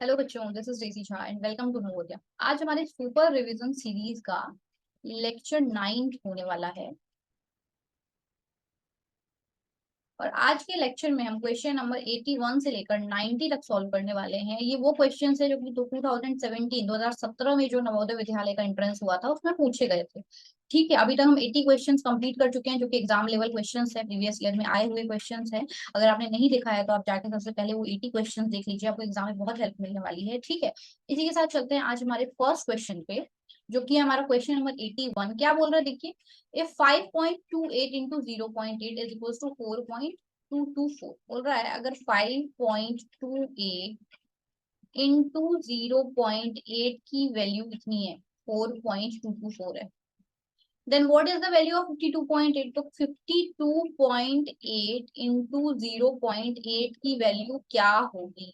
Hello बच्चों, this is JC Jha and welcome to Navodaya. आज हमारे सुपर रिवीजन सीरीज का लेक्चर 9 होने वाला है। और आज के लेक्चर में हम क्वेश्चन नंबर 81 से लेकर 90 तक सॉल्व करने वाले हैं। ये वो क्वेश्चन है जो कि 2017 में जो नवोदय विद्यालय का एंट्रेंस हुआ था उसमें पूछे गए थे। ठीक है, अभी तक हम 80 क्वेश्चंस कंप्लीट कर चुके हैं जो कि एग्जाम लेवल क्वेश्चंस है, प्रीवियस ईयर में आए हुए क्वेश्चंस है। अगर आपने नहीं देखा है तो आप जाकर सबसे पहले वो 80 क्वेश्चंस देख लीजिए, आपको एग्जाम में बहुत हेल्प मिलने वाली है। ठीक है, इसी के साथ चलते हैं आज हमारे फर्स्ट क्वेश्चन पे, जो कि हमारा क्वेश्चन नंबर 81। क्या बोल रहा है देखिए, if 5.28 into 0.8 is equal to 4.224। बोल रहा है अगर 5.28 इंटू 0.8 की वैल्यू कितनी है, 4.224 है, then what is the value of 52.8। तो 52.8 इंटू 0.8 की वैल्यू क्या होगी।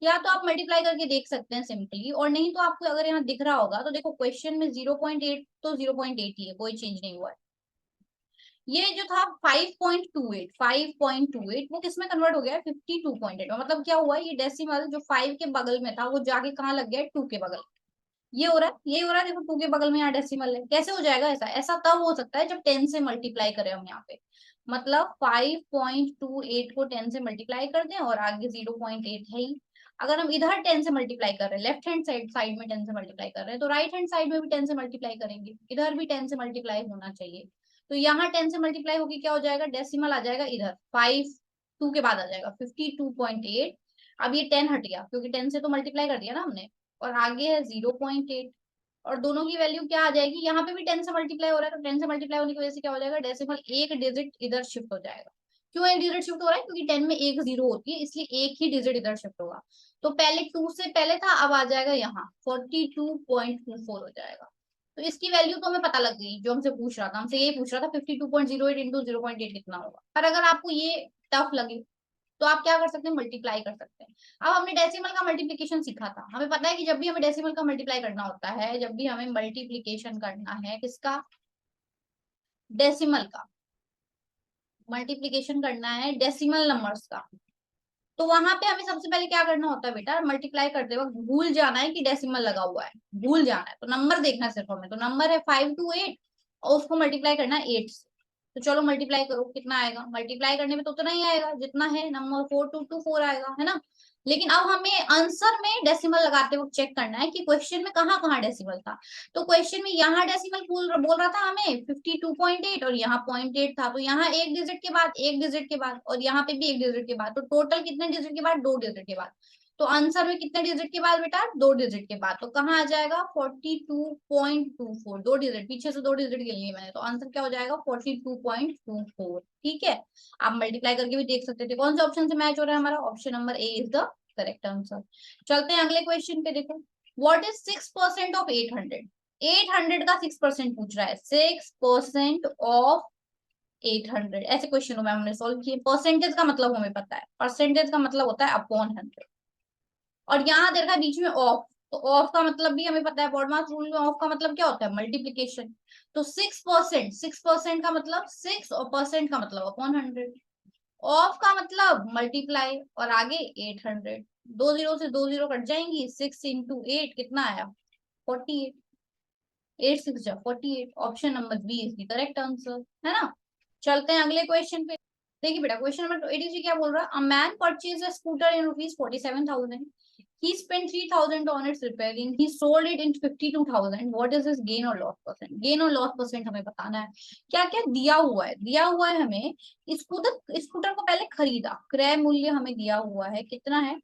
या तो आप मल्टीप्लाई करके देख सकते हैं सिंपली, और नहीं तो आपको अगर यहाँ दिख रहा होगा तो देखो क्वेश्चन में 0.8 तो 0.8 ही है, कोई चेंज नहीं हुआ है। ये जो था 5.28 वो किसमें कन्वर्ट हो गया है, 52.8 में। मतलब क्या हुआ, ये डेसिमल जो 5 के बगल में था वो जाके कहाँ लग गया है, 2 के बगल। ये हो रहा है, यही हो रहा है, देखो 2 के बगल में यहाँ डेसिमल है। कैसे हो जाएगा ऐसा, ऐसा तब हो सकता है जब 10 से मल्टीप्लाई करें हम यहाँ पे। मतलब 5.28 को 10 से मल्टीप्लाई कर दें और आगे 0.8 है ही। अगर हम इधर 10 से मल्टीप्लाई कर रहे हैं, लेफ्ट हैंड साइड साइड में 10 से मल्टीप्लाई कर रहे हैं, तो राइट हैंड साइड में भी 10 से मल्टीप्लाई करेंगे, इधर भी 10 से मल्टीप्लाई होना चाहिए। तो यहाँ 10 से मल्टीप्लाई होगी, क्या हो जाएगा, डेसिमल आ जाएगा इधर, 5 2 के बाद आ जाएगा 52.8। अब ये 10 हट गया क्योंकि 10 से तो मल्टीप्लाई कर दिया ना हमने, और आगे है 0.8। और दोनों की वैल्यू क्या आ जाएगी, यहाँ पे भी 10 से मल्टीप्लाई हो रहा है तो 10 से मल्टीप्लाई होने की वजह से क्या हो जाएगा, डेसिमल एक डिजिट इधर शिफ्ट हो जाएगा। क्यों एक डिजिट शिफ्ट हो रहा है, क्योंकि 10 में एक जीरो होती है, इसलिए एक ही डिजिट इधर शिफ्ट होगा। तो पहले 2 से पहले था, अब आ जाएगा यहाँ 42.24 हो जाएगा। तो इसकी वैल्यू तो हमें पता लग गई, जो हमसे पूछ रहा था, हमसे यही पूछ रहा था 52.08 इंटू 0.8 कितना होगा। पर अगर आपको ये टफ लगे तो आप क्या कर सकते हैं, मल्टीप्लाई कर सकते हैं। अब हमने डेसिमल का मल्टीप्लिकेशन सीखा था, हमें पता है कि जब भी हमें डेसिमल का मल्टीप्लाई करना होता है, जब भी हमें मल्टीप्लिकेशन करना है किसका, डेसिमल का मल्टीप्लिकेशन करना है डेसिमल नंबर्स का, तो वहां पे हमें सबसे पहले क्या करना होता है बेटा, मल्टीप्लाई करते वक्त भूल जाना है कि डेसिमल लगा हुआ है, भूल जाना है। तो नंबर देखना है सिर्फ हमें, तो नंबर है 528 और उसको मल्टीप्लाई करना है 8 से। तो चलो मल्टीप्लाई करो, कितना आएगा, मल्टीप्लाई करने में तो उतना ही आएगा जितना है, नंबर 4224 आएगा, है ना। लेकिन अब हमें आंसर में डेसिमल लगाते वक्त चेक करना है कि क्वेश्चन में कहाँ कहाँ डेसिमल था। तो क्वेश्चन में यहाँ डेसिमल बोल रहा था हमें 52.8 और यहाँ 0.8 था, तो यहाँ एक डिजिट के बाद, एक डिजिट के बाद, और यहाँ पे भी एक डिजिट के बाद, तो टोटल कितने डिजिट के बाद, 2 डिजिट के बाद। तो आंसर में कितने डिजिट के बाद बेटा, 2 डिजिट के बाद। तो कहाँ आ जाएगा, 42.24, 2 डिजिट पीछे से 2 डिजिट के लिए मैंने, तो आंसर क्या हो जाएगा, 42.24। ठीक है, आप मल्टीप्लाई करके भी देख सकते थे कौन से ऑप्शन से मैच हो रहा है हमारा, option number A is the correct answer. चलते हैं अगले क्वेश्चन पे, देखो व्हाट इज 6% ऑफ 800। 800 का 6% पूछ रहा है, 6% ऑफ 800। ऐसे क्वेश्चन में हमने सॉल्व किए। परसेंटेज का मतलब हमें पता है, परसेंटेज का मतलब होता है अपॉन 100। और यहाँ दे रखा है बीच में ऑफ, तो ऑफ का मतलब भी हमें पता है, बॉडमास रूल में ऑफ का मतलब क्या होता है, मल्टीप्लीकेशन। तो 6%, 6% का मतलब 6 और परसेंट का मतलब अपॉन 100। ऑफ का मतलब मल्टीप्लाई और आगे 800। 2 जीरो से 2 जीरो कट जाएंगी, 6 इंटू 8 कितना आया, 48। 8 6 जा 48, option number B is the correct answer, है ना। चलते हैं अगले क्वेश्चन पे। देखिए बेटा क्वेश्चन नंबर 83 क्या बोल रहा है, a man purchase a scooter in rupees 47,000। He spent 3,000 on its repairing. He sold it in 52,000. What is his gain or loss percent? Gain और loss percent हमें बताना है। क्या क्या दिया हुआ है, दिया हुआ है हमें, स्कूटर स्कूटर को पहले खरीदा, क्रय मूल्य हमें दिया हुआ है, कितना है,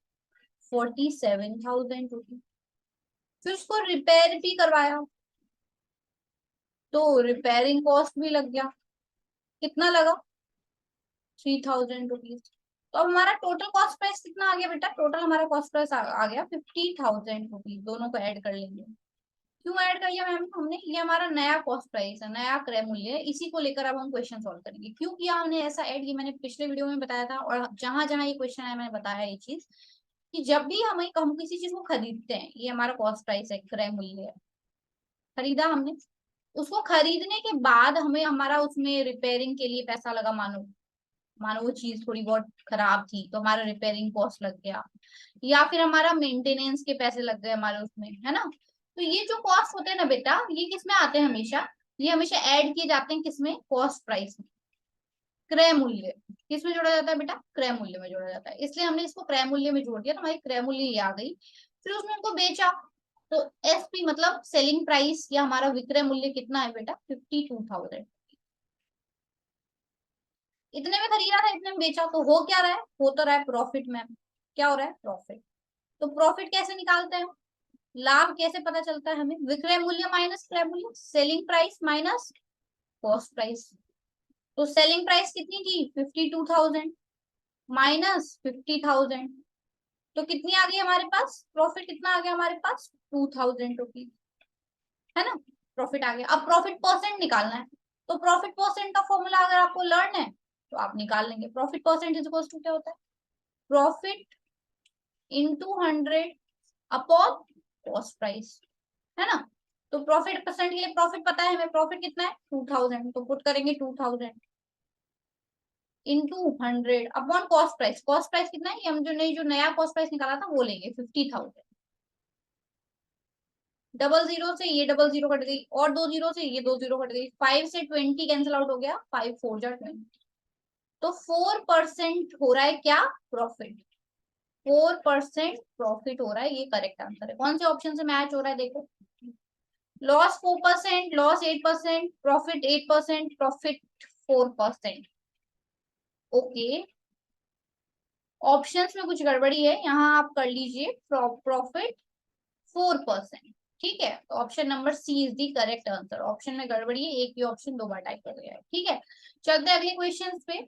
47,000 रुपीज। फिर उसको रिपेयर भी करवाया, तो रिपेयरिंग कॉस्ट भी लग गया, कितना लगा, 3,000 रुपीज। तो अब हमारा टोटल कॉस्ट प्राइस कितना आ गया बेटा, टोटल हमारा कॉस्ट प्राइस आ गया 50,000 रुपीज। दोनों को ऐड कर लेंगे। क्यों ऐड कर लिया मैम हमने, ये हमारा नया कॉस्ट प्राइस है, नया क्रय मूल्य है, इसी को लेकर अब हम क्वेश्चन सॉल्व करेंगे। क्यों किया हमने ऐसा ऐड, ये मैंने पिछले वीडियो में बताया था, और जहां जहां ये क्वेश्चन है मैंने बताया ये चीज, कि जब भी हम किसी चीज को खरीदते हैं, ये हमारा कॉस्ट प्राइस है, क्रय मूल्य है, खरीदा हमने, उसको खरीदने के बाद हमें हमारा उसमें रिपेयरिंग के लिए पैसा लगा, मानो मानो वो चीज थोड़ी बहुत खराब थी तो हमारा रिपेयरिंग कॉस्ट लग गया, या फिर हमारा मेंटेनेंस के पैसे लग गए हमारे उसमें, है ना। तो ये जो कॉस्ट होते हैं ना बेटा, ये किसमें आते हैं हमेशा, ये हमेशा ऐड किए जाते हैं किसमें, कॉस्ट प्राइस में। क्रय मूल्य किसमें जोड़ा जाता है बेटा, क्रय मूल्य में जोड़ा जाता है, इसलिए हमने इसको क्रय मूल्य में जोड़ दिया तो हमारी क्रय मूल्य ये आ गई। फिर उसने उनको बेचा, तो एसपी मतलब सेलिंग प्राइस या हमारा विक्रय मूल्य कितना है बेटा, 52,000। इतने में खरीदा था, इतने में बेचा, तो हो क्या रहा है, हो तो रहा है प्रॉफिट में। क्या हो रहा है, प्रॉफिट। तो प्रॉफिट कैसे निकालते हैं, लाभ कैसे पता चलता है हमें, विक्रय मूल्य माइनस क्रय मूल्य, selling price minus cost price. तो सेलिंग प्राइस कितनी थी, 52,000 माइनस 50,000, तो कितनी आ गई हमारे पास, प्रॉफिट कितना आ गया हमारे पास, 2,000 रुपीज, है ना। प्रॉफिट आ गया। अब प्रॉफिट परसेंट निकालना है, तो प्रॉफिट परसेंट का फॉर्मूला अगर आपको लर्न है तो आप निकाल लेंगे। Profit percent is equal to क्या होता है, profit into 100 upon cost price, है ना। तो प्रॉफिट परसेंट के लिए प्रॉफिट पता है हमें, प्रॉफिट कितना है 2,000, तो पुट करेंगे 2,000 into 100 upon cost price. Cost price कितना है, हम जो नया कॉस्ट प्राइस निकाला था वो लेंगे 50,000। डबल जीरो से ये डबल जीरो कट गई, और दो जीरो से ये दो जीरो कट गई, 5 से 20 कैंसिल आउट हो गया, 5 4 जा 20। तो 4% हो रहा है क्या, प्रॉफिट। 4% प्रॉफिट हो रहा है, ये करेक्ट आंसर है। कौन से ऑप्शन से मैच हो रहा है देखो, loss 4%, loss 8%, profit 8%, profit 4%। Okay, options में कुछ गड़बड़ी है, यहाँ आप कर लीजिए प्रॉफिट 4%। ठीक है, तो option number C is the correct answer. ऑप्शन में गड़बड़ी है, एक ही ऑप्शन दो बार टाइप कर दिया है। ठीक है, चलते हैं अगले क्वेश्चन पे।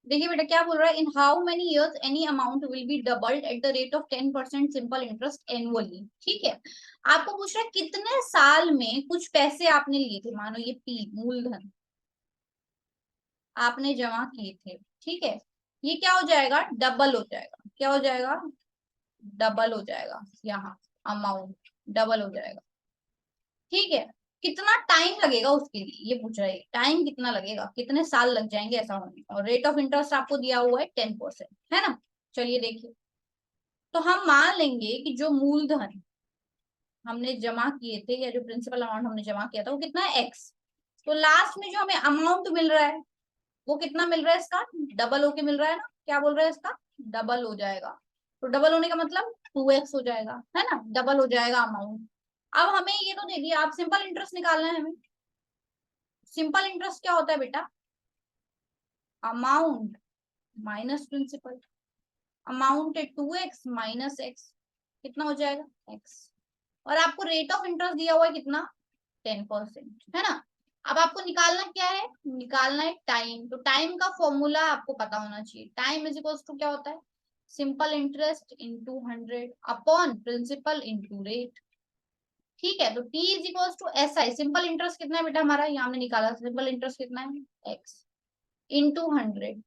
देखिए बेटा क्या बोल रहा है, in how many years any amount will be doubled at the rate of 10% simple interest annually. ठीक है, आपको पूछ रहा है कितने साल में कुछ पैसे आपने लिए थे, मानो ये पी मूलधन आपने जमा किए थे। ठीक है, ये क्या हो जाएगा, डबल हो जाएगा। क्या हो जाएगा, डबल हो जाएगा, यहाँ अमाउंट डबल हो जाएगा। ठीक है, कितना टाइम लगेगा उसके लिए ये पूछ रहा है, टाइम कितना लगेगा, कितने साल लग जाएंगे ऐसा होने में, और रेट ऑफ इंटरेस्ट आपको दिया हुआ है 10%, है ना। चलिए देखिए, तो हम मान लेंगे कि जो मूलधन हमने जमा किए थे या जो प्रिंसिपल अमाउंट हमने जमा किया था वो कितना है, एक्स। तो लास्ट में जो हमें अमाउंट मिल रहा है वो कितना मिल रहा है, इसका डबल होके मिल रहा है ना। क्या बोल रहा है, इसका डबल हो जाएगा। तो डबल होने का मतलब 2x हो जाएगा, है ना, डबल हो जाएगा अमाउंट। अब हमें ये तो दे दिया, आप सिंपल इंटरेस्ट निकालना है हमें। सिंपल इंटरेस्ट क्या होता है बेटा, अमाउंट माइनस प्रिंसिपल। अमाउंट है 2x माइनस एक्स, कितना हो जाएगा x। और आपको रेट ऑफ इंटरेस्ट दिया हुआ है कितना, 10%, है ना। अब आपको निकालना क्या है, निकालना है टाइम। तो टाइम का फॉर्मूला आपको पता होना चाहिए, टाइम इज इक्वल टू क्या होता है, simple interest into 100 upon principal into rate. ठीक है, तो t is equal to S I, simple interest कितना है बेटा हमारा, यहाँ हमने निकाला सिंपल इंटरेस्ट कितना है x into 100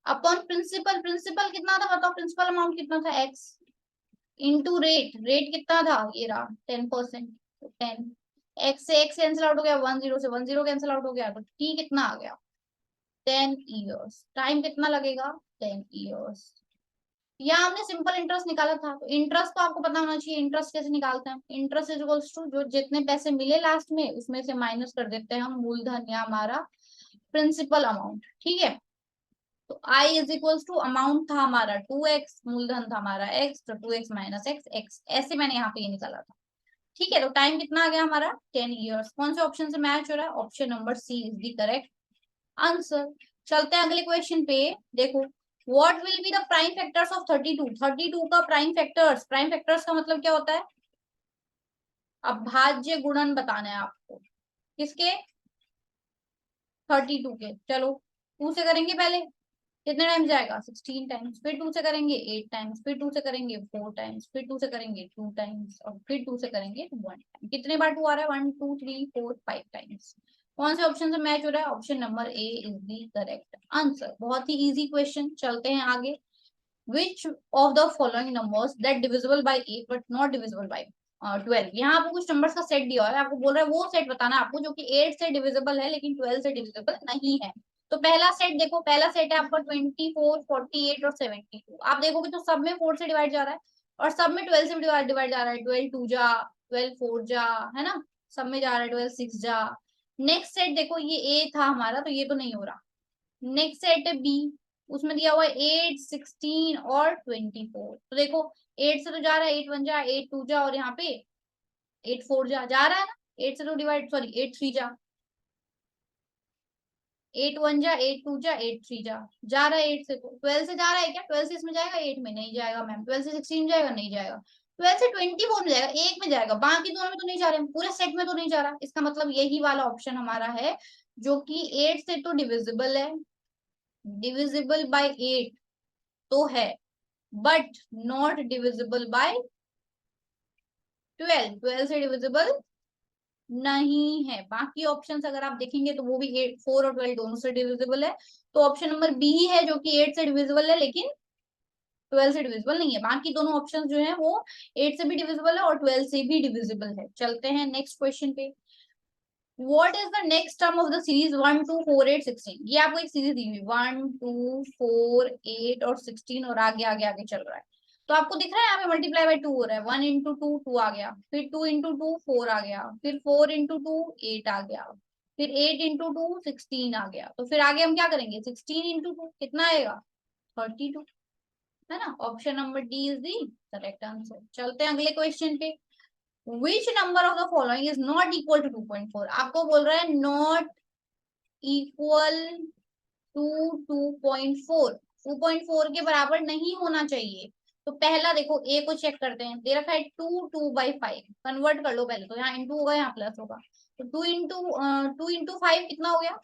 upon principal, principal कितना था बताओ, प्रिंसिपल अमाउंट कितना था x इंटू रेट, रेट कितना था ये रहा 10%, तो 10, x से x कैंसिल आउट हो गया, 10 से 10 कैंसिल आउट हो गया, तो t कितना आ गया 10 ईयर्स। टाइम कितना लगेगा 10 ईयर्स। यहाँ हमने सिंपल इंटरेस्ट निकाला था, तो इंटरेस्ट तो आपको पता होना चाहिए, इंटरेस्ट कैसे निकालते हैं, इंटरेस्ट इज इक्वल्स टू जो जितने पैसे मिले लास्ट में उसमें से माइनस कर देते हैं हम मूलधन या हमारा प्रिंसिपल अमाउंट। ठीक है, तो I is equals to amount था हमारा 2x, मूलधन था हमारा x, तो 2x माइनस एक्स एक्स, ऐसे मैंने यहाँ पे ये निकाला था। ठीक है, तो टाइम कितना आ गया हमारा 10 ईयर्स। कौन से ऑप्शन से मैच हो रहा है, option number C is the correct answer. चलते हैं अगले क्वेश्चन पे। देखो, what will be the prime factors of 32, 32 का प्राइम फैक्टर्स, प्राइम फैक्टर्स का मतलब क्या होता है, अभाज्य गुणन बताना है आपको, किसके 32 के। चलो 2 से करेंगे पहले, कितने टाइम्स जाएगा 16 टाइम्स, फिर 2 से करेंगे 8 टाइम्स, फिर 2 से करेंगे 4 टाइम्स, फिर 2 से करेंगे 2 टाइम्स, और फिर 2 से करेंगे 1 टाइम। कितने बार 2 आ रहा है, 1 2 3 4 5 टाइम्स। कौन से ऑप्शन से मैच हो रहा है, option number A is the correct answer. बहुत ही इजी क्वेश्चन, चलते हैं आगे। Which of the following numbers that divisible by 8 but not divisible by 12। यहाँ आपको कुछ नंबर्स का सेट दिया हुआ है, आपको बोल रहा है वो सेट बताना आपको जो कि 8 से डिविजिबल है लेकिन 12 से डिविजिबल नहीं है। तो पहला सेट देखो, पहला सेट है आपका 24, 48 और 72। आप देखोगे तो सब में 4 से डिवाइड जा रहा है और सब में 12 से डिवाइड जा रहा है। 12 2 जा, 12 4 जा, है ना, सब में जा रहा है 12 6 जा। नेक्स्ट सेट देखो, ये ए था हमारा तो ये तो नहीं हो रहा। नेक्स्ट सेट है बी, उसमें दिया हुआ है 8 16 और 24। तो देखो 8 से तो जा रहा है, 8 1 जा, 8 2 जा, और यहाँ पे 8 4 जा रहा है ना। 8 से तो डिवाइड, सॉरी 8 3 8 1 जा, 8 2 जा, 8 3 जा रहा है 8 से। तो 12 से जा रहा है क्या? 12 से इसमें जाएगा, 8 में नहीं जाएगा मैम। 12 से 16 जाएगा, नहीं जाएगा। 12 से 24 में जाएगा, एक में जाएगा, बाकी दोनों में तो नहीं जा रहे, पूरे सेट में तो नहीं जा रहा। इसका मतलब यही वाला ऑप्शन हमारा है जो कि 8 से तो डिविजिबल है, डिविजिबल बाय 8 तो है, बट नॉट डिविजिबल बाय 12। 12 से डिविजिबल नहीं है। बाकी ऑप्शंस अगर आप देखेंगे तो वो भी 8 4 और 12 दोनों से डिविजिबल है। तो ऑप्शन नंबर बी ही है जो कि 8 से डिविजिबल है लेकिन 12 से डिविजिबल नहीं है। बाकी दोनों ऑप्शंस जो है वो 8 से भी डिविजिबल है और 12 से भी डिविजिबल है। चलते हैं नेक्स्ट क्वेश्चन पे। What is the next term of the series 1 2 4 8 16? ये आपको एक सीरीज दी हुई 1 2 4 8 और 16 और आगे आगे आगे चल रहा है। तो आपको दिख रहा है यहाँ पे मल्टीप्लाई बाय 2 हो रहा है। 1 इंटू 2 2 आ गया, फिर 2 इंटू 2 4 आ गया, फिर 4 इंटू 2 8 आ गया, फिर 8 इंटू 2 16 आ गया। तो फिर आगे हम क्या करेंगे? 16 इंटू 2 कितना आएगा? 32, है ना। Option number D is the correct answer. चलते हैं अगले क्वेश्चन पे। Which number of the following is not equal to 2.4? आपको बोल रहा है नॉट इक्वल टू 2.4, 2.4 के बराबर नहीं होना चाहिए। तो पहला देखो ए को चेक करते हैं, दे रखा है 2 2/5, कन्वर्ट कर लो पहले। तो यहाँ इंटू होगा, यहाँ प्लस होगा। तो 2 इंटू 5 कितना हो गया?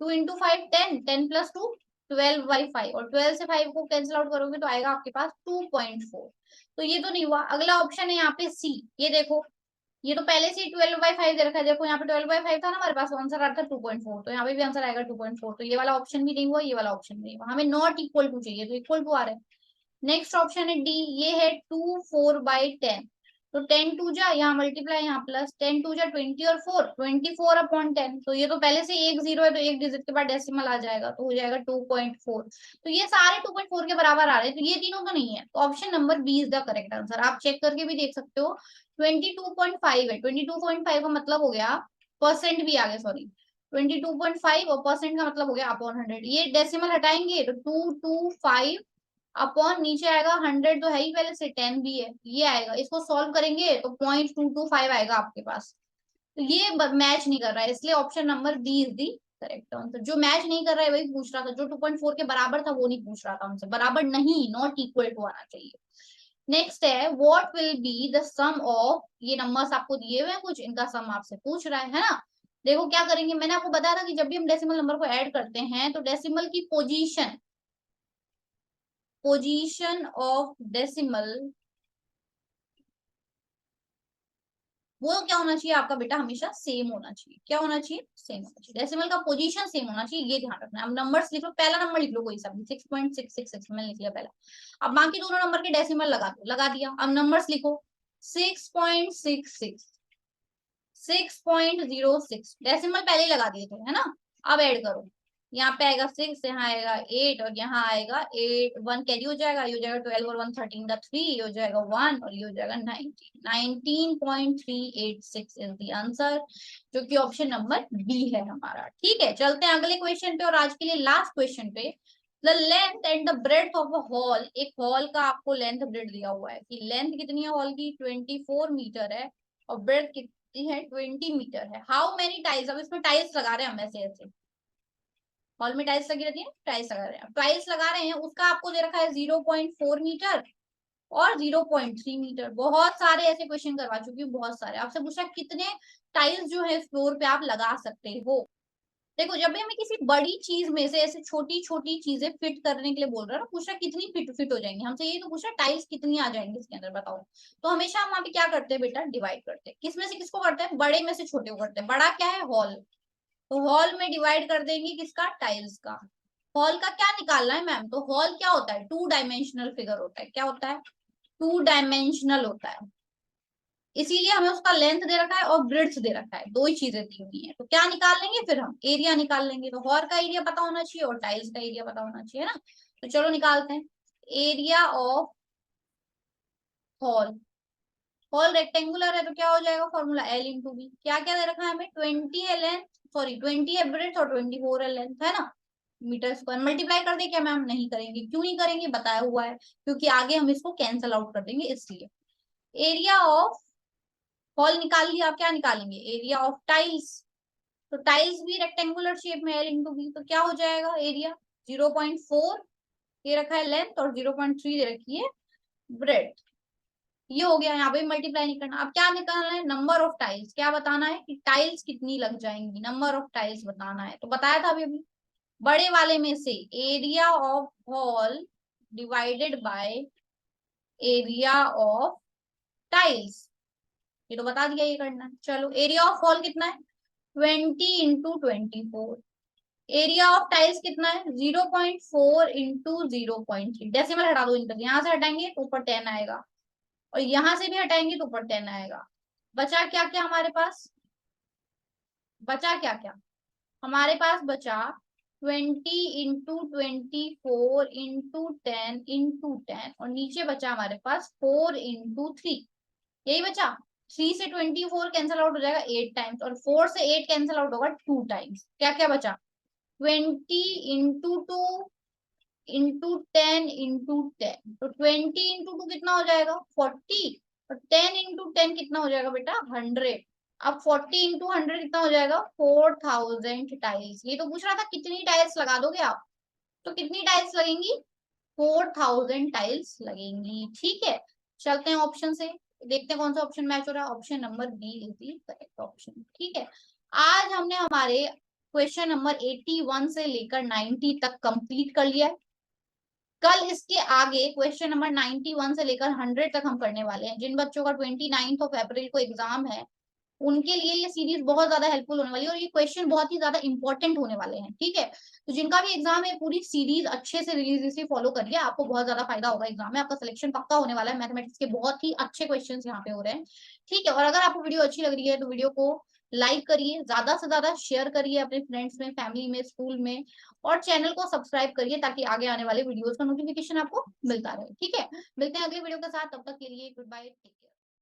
2 इंटू 5 10, 10 प्लस 2 12/5, और 12 से 5 को कैंसिल आउट करोगे तो आएगा आपके पास 2.4। तो ये तो नहीं हुआ। अगला ऑप्शन है यहाँ पे सी, ये देखो, ये तो पहले से ही 12/5 दे रखा है। देखो यहाँ पे 12/5 था ना हमारे पास, आंसर आता 2.4, तो यहाँ पे भी आंसर आएगा 2.4। तो ये वाला ऑप्शन भी नहीं हुआ, ये वाला ऑप्शन भी नहीं हुआ। हमें नॉट इक्वल टू चाहिए, तो इक्वल टू आ रहा है। नेक्स्ट ऑप्शन है डी, ये है 2 4/10। तो 10 2 जा, यहाँ मल्टीप्लाई, यहाँ प्लस, 10 2 जा 20 और 4 24/10। तो ये तो पहले से एक जीरो है, तो एक डिजिट के बाद डेसिमल आ जाएगा, तो हो जाएगा 2.4। तो ये सारे 2.4 के बराबर आ रहे हैं, तो ये तीनों तो नहीं है। तो option number B is the correct answer. आप चेक करके भी देख सकते हो। 22.5 है, 22.5 का मतलब हो गया, परसेंट भी आ गया, सॉरी 22.5 और परसेंट का मतलब हो गया अपॉन 100। ये डेसिमल हटाएंगे तो 225 अपॉन नीचे आएगा 100, तो है ही पहले से 10 भी है, ये आएगा। इसको सॉल्व करेंगे तो 0.225 आएगा आपके पास। तो ये मैच नहीं कर रहा है, इसलिए option number B is the correct answer. जो मैच नहीं कर रहा है वही पूछ रहा था, जो 2.4 के बराबर था वो नहीं पूछ रहा था हमसे। बराबर नहीं, नॉट इक्वल टू आना चाहिए। नेक्स्ट है what will be the sum of, ये नंबर्स आपको दिए हुए हैं कुछ, इनका सम आपसे पूछ रहा है ना। देखो क्या करेंगे, मैंने आपको बताया था कि जब भी हम डेसिमल नंबर को ऐड करते हैं तो डेसिमल की पोजीशन, पोजीशन ऑफ डेसिमल, वो क्या होना चाहिए आपका बेटा? हमेशा सेम होना चाहिए। क्या होना चाहिए? सेम होना चाहिए। डेसिमल का पोजीशन सेम होना चाहिए, ये ध्यान रखना है। अब नंबर्स लिख लो, पहला नंबर लिख लो कोई सा भी, 6.666 मैंने लिख लिया पहला। अब बाकी दोनों नंबर के डेसिमल लगा दो, लगा दिया। अब नंबर्स लिखो, 6.66, 6.06, डेसिमल पहले ही लगा दिए थे, है ना। अब ऐड करो, यहाँ पे आएगा 6, यहाँ आएगा 8 और यहाँ आएगा 8, 1 कैरी हो जाएगा, ये हो जाएगा 12 और 1 13 का 3, ये हो जाएगा 1 और ये हो जाएगा 19, 19.386 इज द आंसर, जो कि ऑप्शन नंबर बी है हमारा। ठीक है, चलते हैं अगले क्वेश्चन पे और आज के लिए लास्ट क्वेश्चन पे। The length and the breadth of a hall, एक हॉल का आपको लेंथ ब्रेड दिया हुआ है कि लेंथ कितनी है हॉल की? 24 मीटर है और ब्रेड है 20 मीटर है। हाउ मेनी टाइल्स, अब इसमें टाइल्स लगा रहे हैं हम, ऐसे ऐसे हॉल में टाइल्स लगी रहती है, टाइल्स लगा रहे हैं, टाइल्स लगा रहे हैं, उसका आपको दे रखा है 0.4 मीटर और 0.3 मीटर। बहुत सारे ऐसे क्वेश्चन करवा चुकी हूँ, बहुत सारे। आपसे पूछा कितने टाइल्स जो है फ्लोर पे आप लगा सकते हो। देखो जब भी हमें किसी बड़ी चीज में से ऐसे छोटी छोटी चीजें फिट करने के लिए बोल रहा है ना, पूछ रहा कितनी फिट हो जाएंगी, हमसे यही तो पूछ रहा टाइल्स कितनी आ जाएंगी इसके अंदर, बताओ। तो हमेशा हम वहां पे क्या करते हैं बेटा? डिवाइड करते हैं। किस में से किसको करते हैं? बड़े में से छोटे को करते हैं। बड़ा क्या है? हॉल। तो हॉल में डिवाइड कर देंगे किसका? टाइल्स का। हॉल का क्या निकालना है मैम? तो हॉल क्या होता है? 2 डायमेंशनल फिगर होता है। क्या होता है? 2 डायमेंशनल होता है। इसीलिए हमें उसका लेंथ दे रखा है और ब्रेड्थ दे रखा है, दो ही चीजें दी हुई है। तो क्या निकाल लेंगे फिर हम, एरिया निकाल लेंगे। तो हॉर का एरिया पता होना चाहिए और टाइल्स का एरिया पता होना चाहिए ना। तो चलो निकालते हैं। Area of hall, hall rectangular है तो क्या हो जाएगा फॉर्मूला, एल इंटू बी। क्या क्या दे रखा है हमें, 20 है लेंथ, सॉरी 20 है ब्रेड्थ और 24 है लेंथ, है ना। मीटर स्क्वायर मल्टीप्लाई कर दे क्या मैम, नहीं करेंगे। क्यों नहीं करेंगे, बताया हुआ है, क्योंकि आगे हम इसको कैंसल आउट कर देंगे इसलिए। एरिया ऑफ हॉल निकाल लिया, आप क्या निकालेंगे, एरिया ऑफ टाइल्स। तो टाइल्स भी रेक्टेंगुलर शेप में, एल इंटू बी, तो क्या हो जाएगा एरिया, 0.4 ये रखा है लेंथ और 0.3 दे रखी है ब्रेड। ये हो गया, यहाँ पे मल्टीप्लाई नहीं करना। अब क्या निकालना है, नंबर ऑफ टाइल्स। क्या बताना है कि टाइल्स कितनी लग जाएंगी, नंबर ऑफ टाइल्स बताना है। तो बताया था अभी अभी, बड़े वाले में से area of hall divided by area of tiles, ये तो बता दिया, ये करना है। चलो एरिया ऑफ हॉल कितना है, 20 × 24। एरिया ऑफ टाइल्स कितना है, 0.4 × 0.3। डेसिमल हटा दो इनका, यहाँ से हटाएंगे तो ऊपर 10 आएगा और यहाँ से भी हटाएंगे तो ऊपर 10 आएगा। बचा क्या क्या हमारे पास, बचा क्या क्या हमारे पास बचा, 20 × 24 × 10 × 10 और नीचे बचा हमारे पास 4 × 3, यही बचा। 3 से 24 कैंसिल आउट हो जाएगा 8 टाइम्स और 4 से 8 कैंसिल आउट होगा 2 टाइम्स। क्या क्या बचा, 20 × 2 × 10 × 10, तो 20 × 2 कितना हो जाएगा 40 और 10 × 10 कितना हो जाएगा बेटा 100। अब 40 × 100 कितना हो जाएगा 4000 टाइल्स। ये तो पूछ रहा था कितनी टाइल्स लगा दोगे आप, तो कितनी टाइल्स लगेंगी, 4000 टाइल्स लगेंगी। ठीक है, चलते हैं ऑप्शन से, देखते हैं कौन सा ऑप्शन मैच हो रहा है। Option number B is the correct option. ठीक है, आज हमने हमारे क्वेश्चन नंबर 81 से लेकर 90 तक कंप्लीट कर लिया है। कल इसके आगे क्वेश्चन नंबर 91 से लेकर 100 तक हम करने वाले हैं। जिन बच्चों का 29 अप्रैल को एग्जाम है उनके लिए ये सीरीज बहुत ज्यादा हेल्पफुल होने वाली है और ये क्वेश्चन बहुत ही ज्यादा इंपॉर्टेंट होने वाले हैं। ठीक है, तो जिनका भी एग्जाम है पूरी सीरीज अच्छे से रिलीजियसली फॉलो करिए, आपको बहुत ज्यादा फायदा होगा एग्जाम में, आपका सिलेक्शन पक्का होने वाला है। मैथमेटिक्स के बहुत ही अच्छे क्वेश्चन यहाँ पे हो रहे हैं। ठीक है, और अगर आपको वीडियो अच्छी लग रही है तो वीडियो को लाइक करिए, ज्यादा से ज्यादा शेयर करिए अपने फ्रेंड्स में, फैमिली में, स्कूल में, और चैनल को सब्सक्राइब करिए ताकि आगे आने वाले वीडियोस का नोटिफिकेशन आपको मिलता रहे। ठीक है, मिलते हैं अगले वीडियो के साथ, तब तक के लिए गुड बाय, टेक केयर।